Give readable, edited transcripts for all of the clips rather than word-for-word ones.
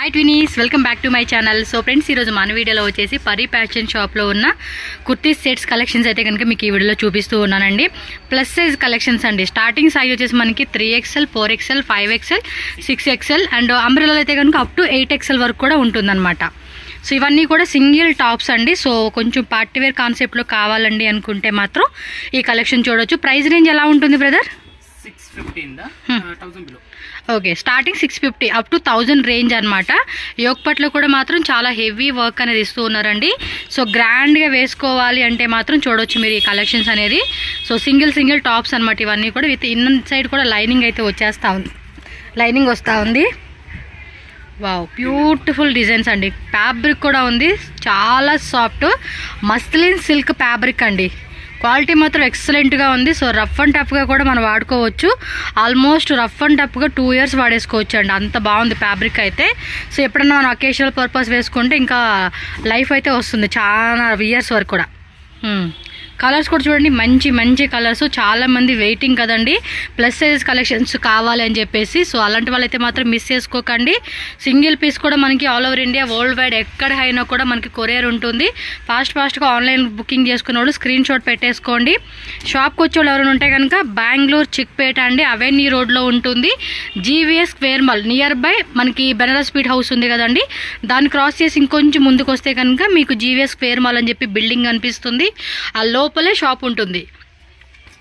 Hi twinnies, welcome back to my channel. So friends, ఈరోజు మన వీడియోలో వచ్చేసి పరి ఫ్యాషన్ షాప్లో ఉన్న కుర్తీ సెట్స్ కలెక్షన్స్ అయితే కనుక మీకు ఈ వీడియోలో చూపిస్తూ ఉన్నానండి. ప్లస్ సైజ్ కలెక్షన్స్ అండి. స్టార్టింగ్ సైజ్ వచ్చేసి మనకి 3XL, 4XL, 5XL, 6XL and umbrella అయితే కనుక అప్ టు 8XL వరకు కూడా ఉంటుందన్నమాట. సో ఇవన్నీ కూడా సింగిల్ టాప్స్ అండి. సో కొంచెం పార్టీవేర్ కాన్సెప్ట్లో కావాలండి అనుకుంటే మాత్రం ఈ కలెక్షన్ చూడొచ్చు. ప్రైస్ రేంజ్ ఎలా ఉంటుంది brother? 650 okay, starting 650 up to 1000 range అనమాట. యోగపట్లో కూడా మాత్రం చాలా హెవీ వర్క్ అనేది ఇస్తూ ఉన్నారండి. సో గ్రాండ్గా వేసుకోవాలి అంటే మాత్రం చూడొచ్చు మీరు ఈ కలెక్షన్స్ అనేది. సో సింగిల్ టాప్స్ అనమాట ఇవన్నీ కూడా. విత్ ఇన్ సైడ్ కూడా లైనింగ్ అయితే వచ్చేస్తూ ఉంది, లైనింగ్ వస్తూ ఉంది. వావ్, బ్యూటిఫుల్ డిజైన్స్ అండి. ఫ్యాబ్రిక్ కూడా ఉంది, చాలా సాఫ్ట్ మస్లిన్ సిల్క్ ఫ్యాబ్రిక్ అండి. క్వాలిటీ మాత్రం ఎక్సలెంట్గా ఉంది. సో రఫ్ అండ్ టఫ్గా కూడా మనం వాడుకోవచ్చు. ఆల్మోస్ట్ రఫ్ అండ్ టఫ్గా 2 years వాడేసుకోవచ్చు అండి, అంత బాగుంది ఫ్యాబ్రిక్ అయితే. సో ఎప్పుడన్నా మనం అకేషనల్ పర్పస్ వేసుకుంటే ఇంకా లైఫ్ అయితే వస్తుంది చాలా ఇయర్స్ వరకు కూడా. కలర్స్ కూడా చూడండి, మంచి కలర్స్. చాలామంది వెయిటింగ్ కదండి ప్లస్ సైజ్ కలెక్షన్స్ కావాలి అని చెప్పేసి. సో అలాంటి వాళ్ళైతే మాత్రం మిస్ చేసుకోకండి. సింగిల్ పీస్ కూడా మనకి all over India, world wide ఎక్కడ అయినా కూడా మనకి కొరియర్ ఉంటుంది. ఫాస్ట్గా ఆన్లైన్ బుకింగ్ చేసుకున్న వాళ్ళు స్క్రీన్ షాట్ పెట్టేసుకోండి. షాప్కి వచ్చే వాళ్ళు ఎవరైనా ఉంటే కనుక బెంగళూరు చిక్పేట అండి, అవెన్యూ రోడ్లో ఉంటుంది. GVS square mall near by మనకి బెనారస్ స్పీడ్ హౌస్ ఉంది కదండి, దాన్ని క్రాస్ చేసి ఇంకొంచెం ముందుకు వస్తే కనుక మీకు జీవీఎస్ స్క్వేర్ మాల్ అని చెప్పి బిల్డింగ్ కనిపిస్తుంది. ఆ లోపలే షాప్ ఉంటుంది.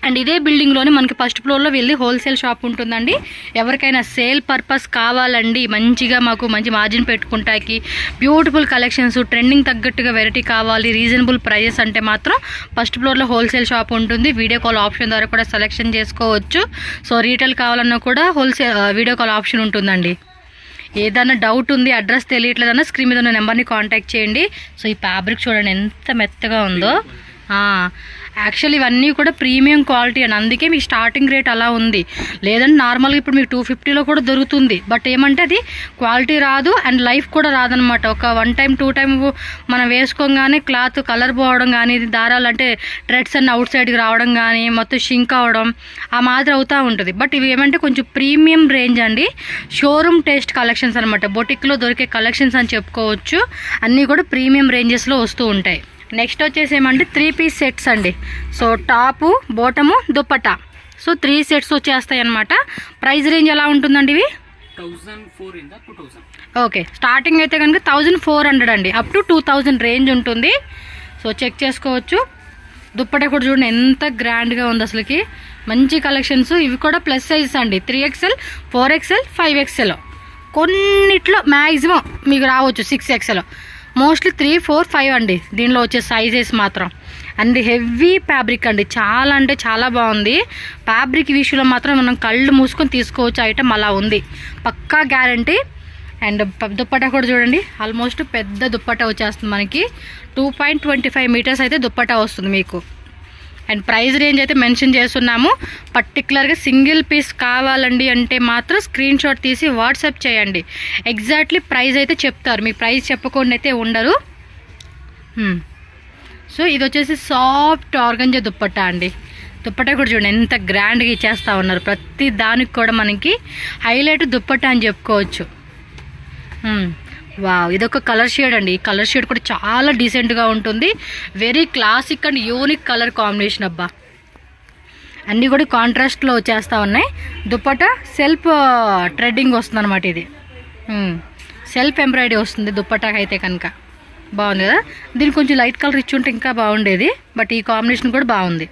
అండ్ ఇదే బిల్డింగ్లోనే మనకి ఫస్ట్ ఫ్లోర్లో వెళ్ళి హోల్సేల్ షాప్ ఉంటుందండి. ఎవరికైనా సేల్ పర్పస్ కావాలండి, మంచిగా మాకు మంచి మార్జిన్ పెట్టుకుంటాకి, బ్యూటిఫుల్ కలెక్షన్స్, ట్రెండింగ్ తగ్గట్టుగా వెరైటీ కావాలి, రీజనబుల్ ప్రైజెస్ అంటే మాత్రం ఫస్ట్ ఫ్లోర్లో హోల్సేల్ షాప్ ఉంటుంది. వీడియో కాల్ ఆప్షన్ ద్వారా కూడా సెలెక్షన్ చేసుకోవచ్చు. సో రీటైల్ కావాలన్నా కూడా హోల్సేల్ వీడియో కాల్ ఆప్షన్ ఉంటుందండి. ఏదైనా డౌట్ ఉంది, అడ్రస్ తెలియట్లేదన్నా స్క్రీన్ మీద ఉన్న నెంబర్ని కాంటాక్ట్ చేయండి. సో ఈ ఫ్యాబ్రిక్ చూడండి ఎంత మెత్తగా ఉందో. యాక్చువల్లీ ఇవన్నీ కూడా ప్రీమియం క్వాలిటీ అండి, అందుకే మీకు స్టార్టింగ్ రేట్ అలా ఉంది. లేదంటే నార్మల్గా ఇప్పుడు మీకు 250లో కూడా దొరుకుతుంది. బట్ ఏమంటే అది క్వాలిటీ రాదు అండ్ లైఫ్ కూడా రాదనమాట. ఒక 1 time 2 time మనం వేసుకోగానే క్లాత్ కలర్ పోవడం కానీ, దారాలు అంటే థ్రెడ్స్ అన్ని అవుట్ సైడ్కి రావడం కానీ, మొత్తం షింక్ అవ్వడం ఆ మాదిరి అవుతూ ఉంటుంది. బట్ ఇవి ఏమంటే కొంచెం ప్రీమియం రేంజ్ అండి, షోరూమ్ టేస్ట్ కలెక్షన్స్ అనమాట. బొటిక్లో దొరికే కలెక్షన్స్ అని చెప్పుకోవచ్చు. అన్నీ కూడా ప్రీమియం రేంజెస్లో వస్తూ ఉంటాయి. నెక్స్ట్ వచ్చేసి ఏమంటే 3 piece సెట్స్ అండి. So top, bottom, dupatta, so 3 sets వచ్చేస్తాయి అనమాట. ప్రైస్ రేంజ్ ఎలా ఉంటుందండి ఇవి? 1400 ఓకే, స్టార్టింగ్ అయితే కనుక 1400 అండి, అప్ టు 2000 రేంజ్ ఉంటుంది. సో చెక్ చేసుకోవచ్చు. దుప్పటా కూడా చూడండి ఎంత గ్రాండ్గా ఉంది అసలుకి, మంచి కలెక్షన్స్. ఇవి కూడా ప్లస్ సైజెస్ అండి, 3XL, 4XL, 5XL. కొన్నిట్లో మ్యాక్సిమం మీకు రావచ్చు 6XL, మోస్ట్లీ 3, 4, 5 అండి దీనిలో వచ్చే సైజెస్ మాత్రం. అండ్ హెవీ ఫ్యాబ్రిక్ అండి, చాలా అంటే చాలా బాగుంది. ఫ్యాబ్రిక్ విషయంలో మాత్రం మనం కళ్ళు మూసుకొని తీసుకోవచ్చు ఐటమ్, అలా ఉంది, పక్కా గ్యారంటీ. అండ్ దుప్పటా కూడా చూడండి, ఆల్మోస్ట్ పెద్ద దుప్పటా వచ్చేస్తుంది మనకి. 2.25 meters అయితే దుప్పటా వస్తుంది మీకు. అండ్ ప్రైస్ రేంజ్ అయితే మెన్షన్ చేస్తున్నాము. పర్టికులర్గా సింగిల్ పీస్ కావాలండి అంటే మాత్రం స్క్రీన్ షాట్ తీసి వాట్సాప్ చేయండి. ఎగ్జాక్ట్లీ ప్రైస్ అయితే చెప్తారు, మీ ప్రైస్ చెప్పకుండా అయితే ఉండరు. సో ఇది వచ్చేసి సాఫ్ట్ ఆర్గంజా దుప్పట్టా అండి. దుప్పట్టా కూడా చూడండి ఎంత గ్రాండ్గా ఇచ్చేస్తూ ఉన్నారు. ప్రతి దానికి కూడా మనకి హైలైట్ దుప్పట్టా అని చెప్పుకోవచ్చు. వావ్, ఇదొక కలర్ షేడ్ అండి. ఈ కలర్ షేడ్ కూడా చాలా డీసెంట్గా ఉంటుంది. Very classic and unique colour combination అబ్బా. అన్నీ కూడా కాంట్రాస్ట్లో వచ్చేస్తూ ఉన్నాయి. దుప్పటా సెల్ఫ్ థ్రెడ్డింగ్ వస్తుంది అనమాట. ఇది సెల్ఫ్ ఎంబ్రాయిడరీ వస్తుంది దుప్పటాకి అయితే కనుక. బాగుంది కదా. దీనికి కొంచెం లైట్ కలర్ ఇచ్చి ఉంటే ఇంకా బాగుండేది, బట్ ఈ కాంబినేషన్ కూడా బాగుంది.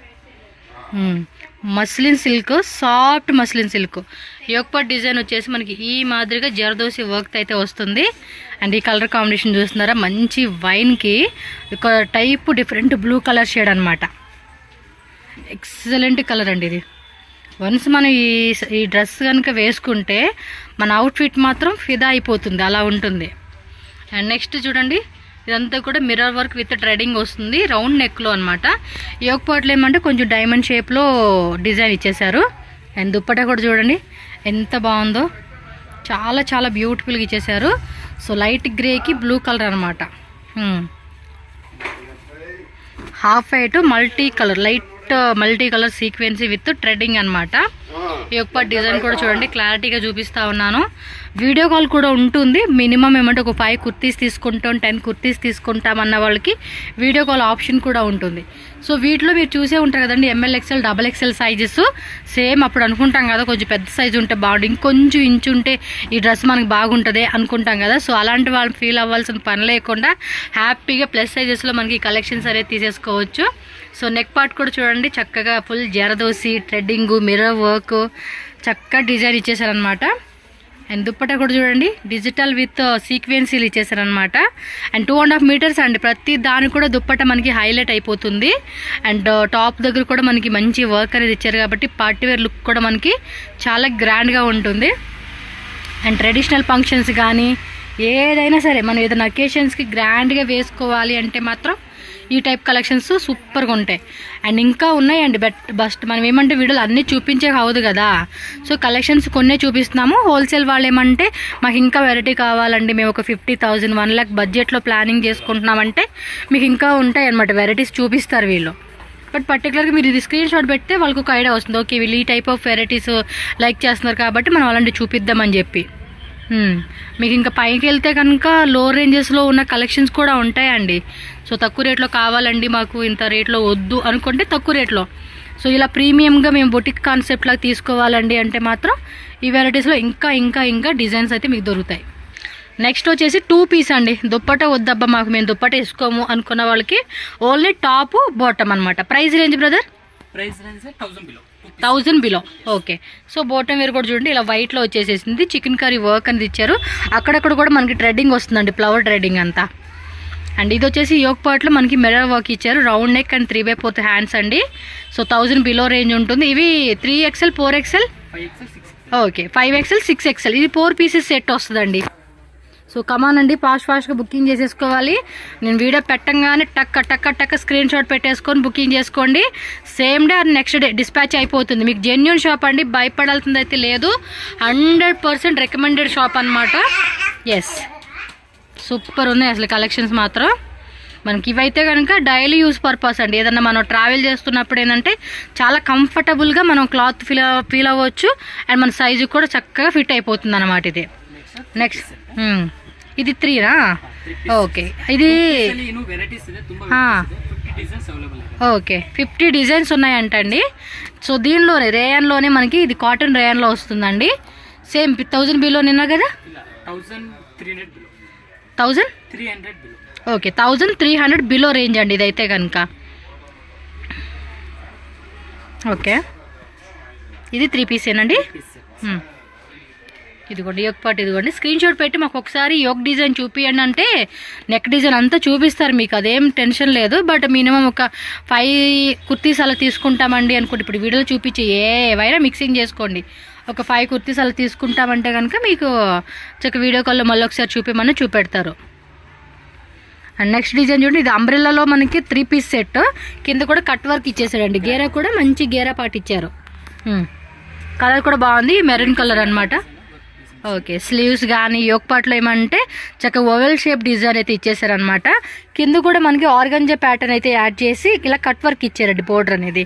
Muslin silk, soft muslin silk. యోగపట్ డిజైన్ వచ్చేసి మనకి ఈ మాదిరిగా జరదోసి వర్క్ అయితే వస్తుంది. అండ్ ఈ కలర్ కాంబినేషన్ చూస్తున్నారా, మంచి వైన్కి ఒక type different blue colour shade అనమాట. ఎక్సలెంట్ కలర్ అండి ఇది. వన్స్ మనం ఈ డ్రెస్ కనుక వేసుకుంటే మన అవుట్ఫిట్ మాత్రం ఫిదా అయిపోతుంది, అలా ఉంటుంది. అండ్ నెక్స్ట్ చూడండి, ఇదంతా కూడా మిర్రర్ వర్క్ విత్ థ్రెడింగ్ వస్తుంది, రౌండ్ నెక్లో అనమాట. యోగపాట్లు ఏమంటే కొంచెం డైమండ్ షేప్లో డిజైన్ ఇచ్చేసారు. అండ్ దుప్పటా కూడా చూడండి ఎంత బాగుందో, చాలా బ్యూటిఫుల్గా ఇచ్చేసారు. సో లైట్ గ్రేకి బ్లూ కలర్ అనమాట. Half white multi colour, light multi colour sequence with threading అనమాట. ఈ యొక్క డిజైన్ కూడా చూడండి క్లారిటీగా చూపిస్తా ఉన్నాను. వీడియో కాల్ కూడా ఉంటుంది. మినిమం ఏమంటే ఒక 5 కుర్తీస్ తీసుకుంటాం, 10 కుర్తీస్ తీసుకుంటాం అన్న వాళ్ళకి వీడియో కాల్ ఆప్షన్ కూడా ఉంటుంది. సో వీటిలో మీరు చూసే ఉంటారు కదండి, ML XL XXL sizes. Same అప్పుడు అనుకుంటాం కదా కొంచెం పెద్ద సైజు ఉంటే బాగుంటుంది, ఇంకొంచెం ఇంచు ఉంటే ఈ డ్రెస్ మనకి బాగుంటుంది అనుకుంటాం కదా. సో అలాంటి వాళ్ళు ఫీల్ అవ్వాల్సిన పని లేకుండా హ్యాపీగా ప్లస్ సైజెస్లో మనకి కలెక్షన్స్ అనేది తీసేసుకోవచ్చు. సో నెక్ పార్ట్ కూడా చూడండి, చక్కగా full zardozi, threading, mirror work, చక్కగా డిజైన్ ఇచ్చేసారనమాట. అండ్ దుప్పట్టా కూడా చూడండి, డిజిటల్ విత్ సీక్వెన్సీలు ఇచ్చేసారనమాట. అండ్ 2.5 మీటర్స్ అండి, ప్రతి దాని కూడా దుప్పట్టా మనకి హైలైట్ అయిపోతుంది. అండ్ టాప్ దగ్గర కూడా మనకి మంచి వర్క్ అనేది ఇచ్చారు కాబట్టి పార్టీ వేర్ లుక్ కూడా మనకి చాలా గ్రాండ్గా ఉంటుంది. అండ్ ట్రెడిషనల్ ఫంక్షన్స్ కానీ ఏదైనా సరే మనం ఏదైనా అకేషన్స్కి గ్రాండ్గా వేసుకోవాలి అంటే మాత్రం ఈ టైప్ కలెక్షన్స్ సూపర్గా ఉంటాయి. అండ్ ఇంకా ఉన్నాయండి, బస్ట్ మనం ఏమంటే వీడియోలు అన్నీ చూపించే కావద్దు కదా. సో కలెక్షన్స్ కొన్నే చూపిస్తున్నాము. హోల్సేల్ వాళ్ళు ఏమంటే మాకు ఇంకా వెరైటీ కావాలండి, మేము ఒక 50,000 1 lakh బడ్జెట్లో ప్లానింగ్ చేసుకుంటున్నామంటే మీకు ఇంకా ఉంటాయి అన్నమాట, వెరైటీస్ చూపిస్తారు వీళ్ళు. బట్ పర్టికులర్గా మీరు ఇది స్క్రీన్ షాట్ పెడితే వాళ్ళకి ఒక ఐడియా వస్తుంది, ఓకే వీళ్ళు ఈ టైప్ ఆఫ్ వెరైటీస్ లైక్ చేస్తున్నారు కాబట్టి మనం అలాంటివి చూపిద్దామని చెప్పి. మీకు ఇంకా పైకి వెళ్తే కనుక లో రేంజెస్లో ఉన్న కలెక్షన్స్ కూడా ఉంటాయండి. సో తక్కువ రేట్లో కావాలండి మాకు, ఇంత రేట్లో వద్దు అనుకుంటే తక్కువ రేట్లో. సో ఇలా ప్రీమియంగా మేము బొటిక్ కాన్సెప్ట్ లాగా తీసుకోవాలండి అంటే మాత్రం ఈ వెరైటీస్లో ఇంకా ఇంకా ఇంకా డిజైన్స్ అయితే మీకు దొరుకుతాయి. నెక్స్ట్ వచ్చేసి 2 పీస్ అండి. దుప్పట వద్దబ్బా మాకు, మేము దుప్పట వేసుకోము అనుకున్న వాళ్ళకి ఓన్లీ టాప్ బాటమ్ అనమాట. Price range brother? Price range 1000 below. Okay. So bottom wear కూడా చూడండి ఇలా వైట్లో వచ్చేసేసింది, చికెన్ కర్రీ వర్క్ అనేది ఇచ్చారు. అక్కడక్కడ కూడా మనకి థ్రెడ్డింగ్ వస్తుందండి, ఫ్లవర్ థ్రెడ్డింగ్ అంతా. అండ్ ఇది వచ్చేసి యోక్ పార్ట్లో మనకి మిర్రర్ వర్క్ ఇచ్చారు, రౌండ్ నెక్ అండ్ 3/4 హ్యాండ్స్ అండి. సో 1000 బిలో రేంజ్ ఉంటుంది. ఇవి 3XL 4XL 5XL 6XL. Okay 5XL 6XL, ఇది 4 పీసెస్ సెట్ వస్తుందండి. సో కమాన్ అండి, ఫాస్ట్గా బుకింగ్ చేసేసుకోవాలి. నేను వీడియో పెట్టంగానే టక్క స్క్రీన్ షాట్ పెట్టేసుకొని బుకింగ్ చేసుకోండి. Same day or next day dispatch అయిపోతుంది. మీకు జెన్యూన్ షాప్ అండి, భయపడాల్సింది అయితే లేదు. 100% రికమెండెడ్ షాప్ అనమాట. ఎస్, సూపర్ ఉన్నాయి అసలు కలెక్షన్స్ మాత్రం. మనకి ఇవైతే కనుక డైలీ యూస్ పర్పస్ అండి. ఏదన్నా మనం ట్రావెల్ చేస్తున్నప్పుడు ఏంటంటే చాలా కంఫర్టబుల్గా మనం క్లాత్ ఫీల్ అవ్వచ్చు. అండ్ మన సైజు కూడా చక్కగా ఫిట్ అయిపోతుంది అన్నమాట. ఇది నెక్స్ట్ ఇది 3రా? ఓకే. ఇది ఓకే 50 డిజైన్స్ ఉన్నాయంటండి. సో దీనిలోనే రేయన్లోనే మనకి ఇది కాటన్ రేయన్లో వస్తుందండి. సేమ్ 1000 బిలో నిన్నా కదా, 1300 ఓకే 1300 బిలో రేంజ్ అండి ఇదైతే కనుక. ఓకే ఇది 3 పీసేనండి. ఇదిగోండి యోక్ పార్ట్, ఇదిగోండి స్క్రీన్ షాట్ పెట్టి మాకు ఒకసారి యోక్ డిజైన్ చూపియండి అంటే నెక్ డిజైన్ అంతా చూపిస్తారు, మీకు అదేం టెన్షన్ లేదు. బట్ మినిమం ఒక 5 కుర్తీస్ అలా తీసుకుంటామండి అనుకోండి. ఇప్పుడు వీడియోలో చూపించి ఏవైనా మిక్సింగ్ చేసుకోండి. ఒక 5 కుర్తీస్ అలా తీసుకుంటామంటే కనుక మీకు చక్క వీడియో కాల్లో మళ్ళీ ఒకసారి చూపిమని చూపెడతారు. అండ్ నెక్స్ట్ డిజైన్ చూడండి, ఇది అంబ్రెల్లాలో మనకి 3 పీస్ సెట్, కింద కూడా కట్ వర్క్ ఇచ్చేసాడండి. గేరా కూడా మంచి గేరా పార్ట్ ఇచ్చారు. కలర్ కూడా బాగుంది, మెరూన్ కలర్ అనమాట. ఓకే స్లీవ్స్ కానీ యోక్ పార్ట్లో ఏమంటే చక్కగా ఓవెల్ షేప్ డిజైన్ అయితే ఇచ్చేసారనమాట. కింద కూడా మనకి ఆర్గంజా ప్యాటర్న్ అయితే యాడ్ చేసి ఇలా కట్ వర్క్ ఇచ్చారండి బోర్డర్ అనేది.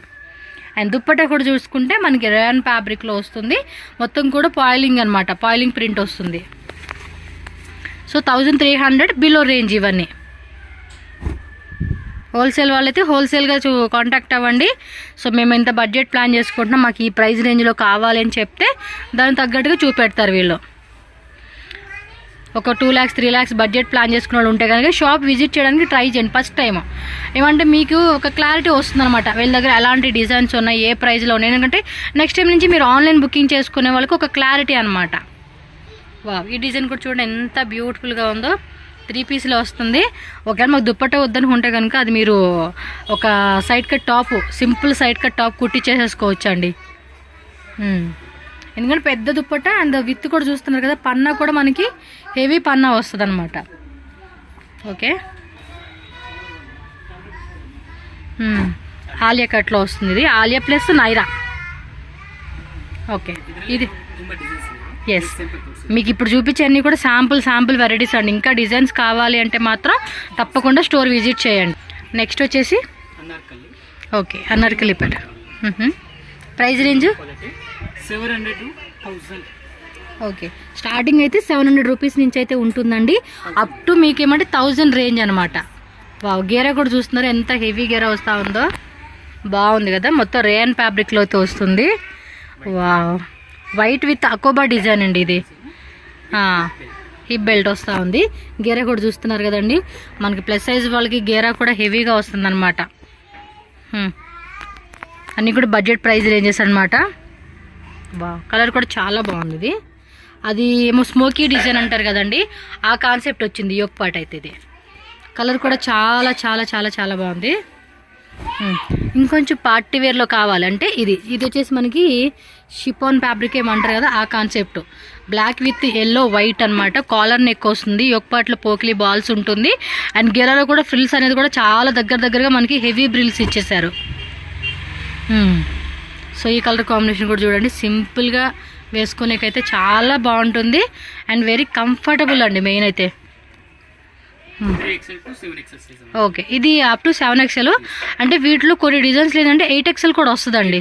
అండ్ దుప్పట్టా కూడా చూసుకుంటే మనకి రేయన్ ఫ్యాబ్రిక్లో వస్తుంది, మొత్తం కూడా పాయిలింగ్ అనమాట, పాయిలింగ్ ప్రింట్ వస్తుంది. సో 1300 బిలో రేంజ్ ఇవన్నీ. హోల్సేల్ వాళ్ళైతే హోల్సేల్గా కాంటాక్ట్ అవ్వండి. సో మేము ఇంత బడ్జెట్ ప్లాన్ చేసుకుంటున్నాం, మాకు ఈ ప్రైస్ రేంజ్లో కావాలి అని చెప్తే దానికి తగ్గట్టుగా చూపెడతారు వీళ్ళు. ఒక 2 lakhs 3 lakhs బడ్జెట్ ప్లాన్ చేసుకున్న వాళ్ళు ఉంటే కనుక షాప్ విజిట్ చేయడానికి ట్రై చేయండి ఫస్ట్ టైం. ఏమంటే మీకు ఒక క్లారిటీ వస్తుందన్నమాట, వీళ్ళ దగ్గర ఎలాంటి డిజైన్స్ ఉన్నాయి, ఏ ప్రైస్లో ఉన్నాయి. ఎందుకంటే నెక్స్ట్ టైం నుంచి మీరు ఆన్లైన్ బుకింగ్ చేసుకునే వాళ్ళకి ఒక క్లారిటీ అనమాట. వా ఈ డిజైన్ కూడా చూడండి ఎంత బ్యూటిఫుల్గా ఉందో, 3 పీస్లో వస్తుంది. ఒకవేళ మాకు దుప్పట్టా వద్దనుకుంటే కనుక అది మీరు ఒక side cut top, simple side cut top కుట్టించేసేసుకోవచ్చు అండి. ఎందుకంటే పెద్ద దుప్పట్టా అండ్ విత్ కూడా చూస్తున్నారు కదా, పన్నా కూడా మనకి హెవీ పన్నా వస్తుంది అనమాట. ఓకే ఆలియా కట్లో వస్తుంది, ఇది ఆలియా ప్లస్ నైరా. ఓకే ఇది ఎస్, మీకు ఇప్పుడు చూపించే కూడా శాంపుల్ వెరైటీస్ అండి. ఇంకా డిజైన్స్ కావాలి అంటే మాత్రం తప్పకుండా స్టోర్ విజిట్ చేయండి. నెక్స్ట్ వచ్చేసి okay Anarkali pattern. Price range 700 to 1000. Okay, starting అయితే 700 రూపీస్ నుంచి అయితే ఉంటుందండి, అప్ టు మీకు ఏమంటే 1000 రేంజ్ అనమాట. వావ్, గేరా కూడా చూస్తున్నారు ఎంత హెవీ గేరా వస్తూ ఉందో, బాగుంది కదా, మొత్తం రేయన్ ఫ్యాబ్రిక్లో అయితే వస్తుంది. వావ్, వైట్ విత్ అకోబా డిజైన్ అండి ఇది. హిప్ బెల్ట్ వస్తూ ఉంది, గేరా కూడా చూస్తున్నారు కదండి. మనకి ప్లస్ సైజ్ వాళ్ళకి గేరా కూడా హెవీగా వస్తుంది అనమాట. అన్నీ కూడా బడ్జెట్ ప్రైస్ రేంజెస్ అనమాట. వావ్, కలర్ కూడా చాలా బాగుంది ఇది. అది ఏమో స్మోకీ డిజైన్ అంటారు కదండి, ఆ కాన్సెప్ట్ వచ్చింది యోక్ పార్ట్ అయితే. ఇది కలర్ కూడా చాలా చాలా చాలా చాలా బాగుంది. ఇంకొంచెం పార్టీ వేర్లో కావాలంటే ఇది వచ్చేసి మనకి షిఫాన్ ఫ్యాబ్రిక్ ఏమంటారు కదా, ఆ concept. Black with yellow white అనమాట. కాలర్ నెక్ వస్తుంది, యోక్ పార్ట్లో పోకిలీ బాల్స్ ఉంటుంది, అండ్ గెరాలో కూడా ఫ్రిల్స్ అనేది కూడా చాలా దగ్గరగా మనకి హెవీ బ్రిల్స్ ఇచ్చేసారు. సో ఈ కలర్ కాంబినేషన్ కూడా చూడండి, సింపుల్గా వేసుకునేకైతే చాలా బాగుంటుంది అండ్ వెరీ కంఫర్టబుల్ అండి. మెయిన్ అయితే ఓకే, ఇది అప్ టు 7XL. అంటే వీటిలో కొన్ని డిజైన్స్ లేదంటే 8XL కూడా వస్తుందండి.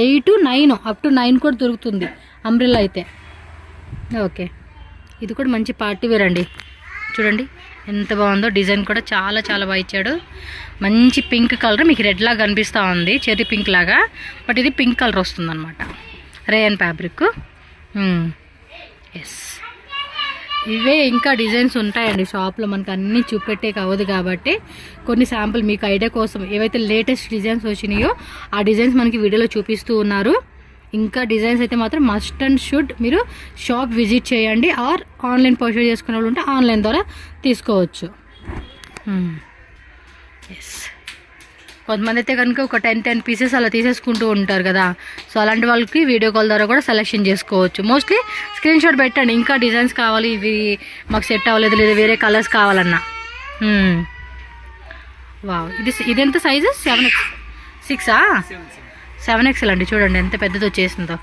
8, 9, అప్ టు 9 కూడా దొరుకుతుంది అంబ్రెల్లా అయితే. ఓకే, ఇది కూడా మంచి పార్టీ వేర్ అండి. చూడండి ఎంత బాగుందో, డిజైన్ కూడా చాలా చాలా బాగా ఇచ్చాడు. మంచి పింక్ కలర్, మీకు రెడ్ లాగా కనిపిస్తూ ఉంది, చెర్రీ పింక్ లాగా, బట్ ఇది పింక్ కలర్ వస్తుంది అనమాట, రేయన్ ఫ్యాబ్రిక్. ఎస్, ఇవే ఇంకా డిజైన్స్ ఉంటాయండి షాప్లో, మనకు అన్నీ చూపెట్టే కావదు కాబట్టి కొన్ని శాంపుల్ మీకు ఐడియా కోసం ఏవైతే లేటెస్ట్ డిజైన్స్ వచ్చినాయో ఆ డిజైన్స్ మనకి వీడియోలో చూపిస్తూ ఉన్నారు. ఇంకా డిజైన్స్ అయితే మాత్రం మస్ట్ అండ్ షుడ్ మీరు షాప్ విజిట్ చేయండి, ఆర్ ఆన్లైన్ పర్చేజ్ చేసుకునే వాళ్ళు ఉంటే ఆన్లైన్ ద్వారా తీసుకోవచ్చు. ఎస్, కొంతమంది అయితే కనుక ఒక 10 పీసెస్ అలా తీసేసుకుంటూ ఉంటారు కదా, సో అలాంటి వాళ్ళకి వీడియో కాల్ ద్వారా కూడా సెలెక్షన్ చేసుకోవచ్చు. మోస్ట్లీ స్క్రీన్ షాట్ పెట్టండి, ఇంకా డిజైన్స్ కావాలి, ఇవి మాకు సెట్ అవ్వలేదు, లేదా వేరే కలర్స్ కావాలన్నా. వావ్, ఇది ఎంత సైజు? 7XL అండి. చూడండి ఎంత పెద్దది వచ్చేసిందో,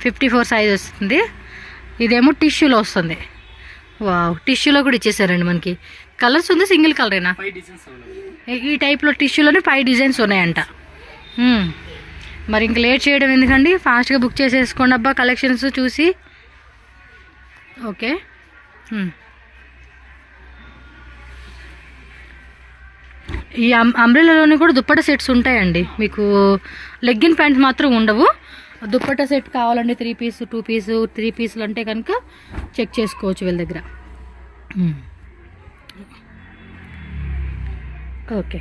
54 సైజ్ వస్తుంది. ఇదేమో టిష్యూలో వస్తుంది. వావ్, టిష్యూలో కూడా ఇచ్చేసారండి మనకి. కలర్స్ ఉంది, సింగిల్ కలరేనా? ఈ టైప్లో టిష్యూలోనే 5 డిజైన్స్ ఉన్నాయంట. మరి ఇంక లేట్ చేయడం ఎందుకండి, ఫాస్ట్గా బుక్ చేసేసుకోండి అబ్బా కలెక్షన్స్ చూసి. ఓకే, ఈ అంబ్రెల్లాలోనే కూడా దుప్పట సెట్స్ ఉంటాయండి. మీకు లెగ్గిన్ ప్యాంట్స్ మాత్రం ఉండవు. దుప్పట సెట్ కావాలంటే 3 పీస్ 2 పీస్ 3 పీసులు అంటే కనుక చెక్ చేసుకోవచ్చు వీళ్ళ దగ్గర. ఓకే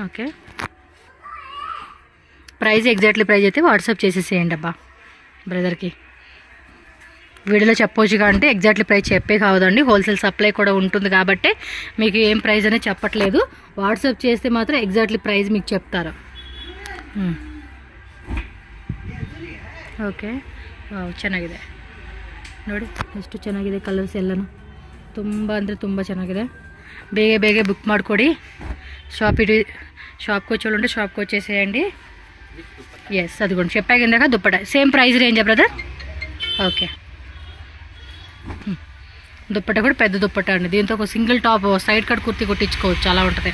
ఓకే, ఎగ్జాక్ట్లీ ప్రైజ్ అయితే వాట్సాప్ చేసేసేయండి అబ్బా బ్రదర్కి. వీడియోలో చెప్పొచ్చుగా అంటే ఎగ్జాక్ట్లీ ప్రైస్ చెప్పే కావదండి, హోల్సేల్ సప్లై కూడా ఉంటుంది కాబట్టి మీకు ఏం ప్రైస్ అనేది చెప్పట్లేదు. వాట్సాప్ చేస్తే మాత్రం ఎగ్జాక్ట్లీ ప్రైస్ మీకు చెప్తారు. ಓಕೆ, ಚೆನ್ನಾಗಿದೆ ನೋಡಿ, ಎಷ್ಟು ಚೆನ್ನಾಗಿದೆ ಕಲರ್ಸ್ ಎಲ್ಲನೂ, ತುಂಬ ಅಂದರೆ ತುಂಬ ಚೆನ್ನಾಗಿದೆ. ಬೇಗ ಬುಕ್ ಮಾಡಿಕೊಡಿ. షాప్కి వచ్చేవాళ్ళు ఉంటే షాప్కి వచ్చేసేయండి. ఎస్, అది కూడా చెప్పాక ఇందాక దుప్పట సేమ్ ప్రైస్ రేంజా బ్రదర్? ఓకే, దుప్పట కూడా పెద్ద దుప్పట అండి, దీంతో ఒక single top side cut kurti కుట్టించుకోవచ్చు, అలా ఉంటుంది.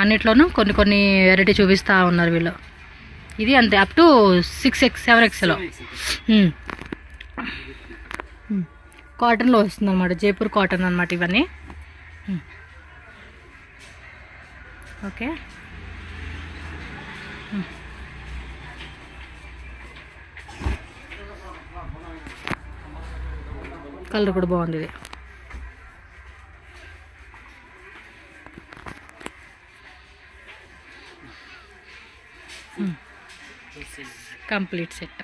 అన్నిట్లోనూ కొన్ని వెరైటీ చూపిస్తూ ఉన్నారు వీళ్ళు. ఇది అంతే, అప్ టు 7XL కాటన్లో వస్తుంది అనమాట, జైపూర్ కాటన్ అనమాట ఇవన్నీ. ఓకే, కలర్ కూడా బాగుంది ఇది. Complete set.